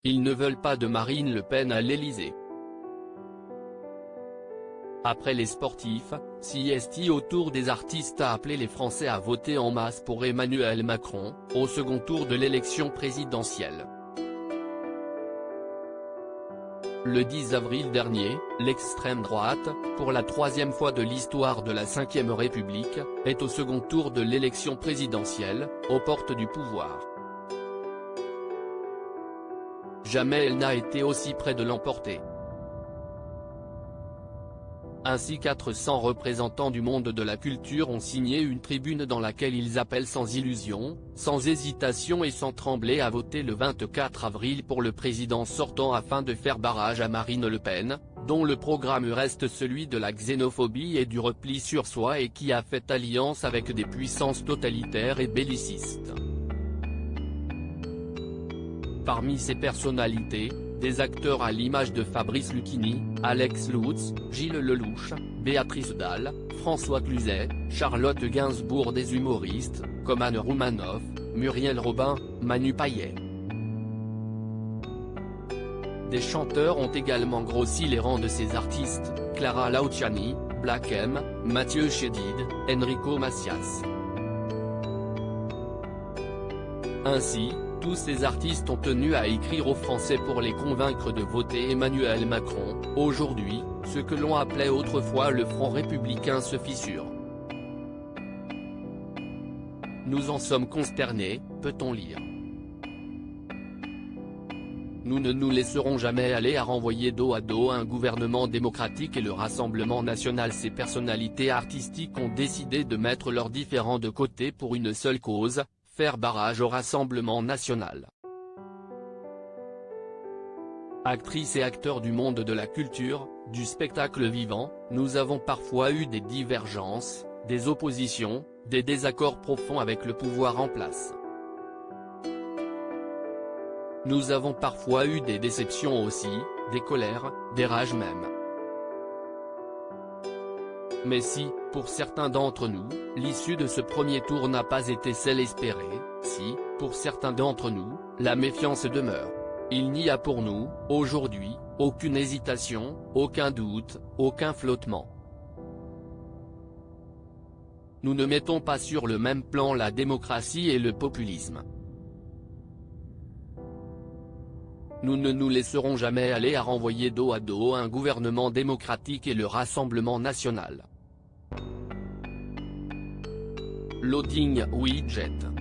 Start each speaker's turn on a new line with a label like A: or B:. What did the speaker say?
A: Ils ne veulent pas de Marine Le Pen à l'Élysée. Après les sportifs, CST autour des artistes a appelé les Français à voter en masse pour Emmanuel Macron, au second tour de l'élection présidentielle. Le 10 avril dernier, l'extrême droite, pour la troisième fois de l'histoire de la Ve République, est au second tour de l'élection présidentielle, aux portes du pouvoir. Jamais elle n'a été aussi près de l'emporter. Ainsi 400 représentants du monde de la culture ont signé une tribune dans laquelle ils appellent sans illusion, sans hésitation et sans trembler à voter le 24 avril pour le président sortant afin de faire barrage à Marine Le Pen, dont le programme reste celui de la xénophobie et du repli sur soi et qui a fait alliance avec des puissances totalitaires et bellicistes. Parmi ces personnalités, des acteurs à l'image de Fabrice Lucchini, Alex Lutz, Gilles Lelouch, Béatrice Dalle, François Cluzet, Charlotte Gainsbourg, des humoristes, comme Anne Roumanoff, Muriel Robin, Manu Payet. Des chanteurs ont également grossi les rangs de ces artistes, Clara Luciani, Black M, Mathieu Chédid, Enrico Macias. Ainsi, tous ces artistes ont tenu à écrire aux Français pour les convaincre de voter Emmanuel Macron. Aujourd'hui, ce que l'on appelait autrefois le Front républicain se fissure. Nous en sommes consternés, peut-on lire. Nous ne nous laisserons jamais aller à renvoyer dos à dos un gouvernement démocratique et le Rassemblement national. Ces personnalités artistiques ont décidé de mettre leurs différends de côté pour une seule cause, faire barrage au Rassemblement national. Actrices et acteurs du monde de la culture, du spectacle vivant, nous avons parfois eu des divergences, des oppositions, des désaccords profonds avec le pouvoir en place. Nous avons parfois eu des déceptions aussi, des colères, des rages même. Mais si, pour certains d'entre nous, l'issue de ce premier tour n'a pas été celle espérée, si, pour certains d'entre nous, la méfiance demeure, il n'y a pour nous, aujourd'hui, aucune hésitation, aucun doute, aucun flottement. Nous ne mettons pas sur le même plan la démocratie et le populisme. Nous ne nous laisserons jamais aller à renvoyer dos à dos un gouvernement démocratique et le Rassemblement national. Loading Widget.